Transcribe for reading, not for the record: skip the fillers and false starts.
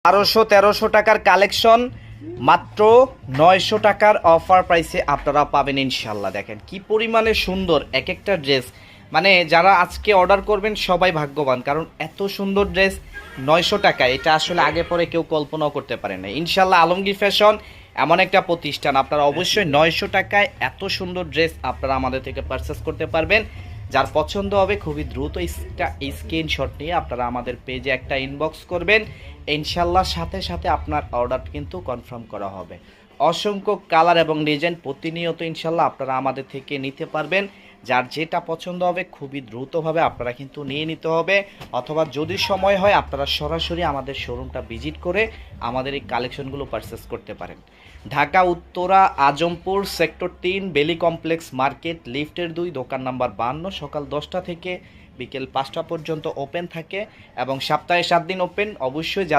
1200-1300 টাকার কালেকশন মাত্র 900 টাকার অফার প্রাইসে আপনারা পাবেন ইনশাল্লাহ। দেখেন কি পরিমাণে সুন্দর এক একটা ড্রেস, মানে যারা আজকে অর্ডার করবেন সবাই ভাগ্যবান, কারণ এত সুন্দর ড্রেস 900 টাকা এটা আসলে আগে পরে কেউ কল্পনাও করতে পারে না। ইনশাল্লাহ আলমগীর ফ্যাশন এমন একটা প্রতিষ্ঠান, আপনারা অবশ্যই 900 টাকায় এত সুন্দর ড্রেস আপনারা আমাদের থেকে পারচেস করতে পারবেন। যার পছন্দ হবে খুবই দ্রুত স্ক্রিনশট নিয়ে আপনারা আমাদের পেজে একটা ইনবক্স করবেন, ইনশাল্লাহ সাথে সাথে আপনার অর্ডার কিন্তু কনফার্ম করা হবে। অসংখ্য কালার এবং ডিজাইন প্রতিনিয়ত ইনশাল্লাহ আপনারা আমাদের থেকে নিতে পারবেন। যার যেটা পছন্দ হবে খুবই দ্রুতভাবে আপনারা কিন্তু নিয়ে নিতে হবে, অথবা যদি সময় হয় আপনারা সরাসরি আমাদের শোরুমটা ভিজিট করে আমাদের এই কালেকশনগুলো পারচেস করতে পারেন। ঢাকা উত্তরা আজমপুর সেক্টর 3 বেলি কমপ্লেক্স মার্কেট লিফটের 2 দোকান নাম্বার 52, সকাল 10টা থেকে বিকেল 5টা পর্যন্ত ওপেন থাকে এবং সপ্তাহে 7 দিন ওপেন। অবশ্যই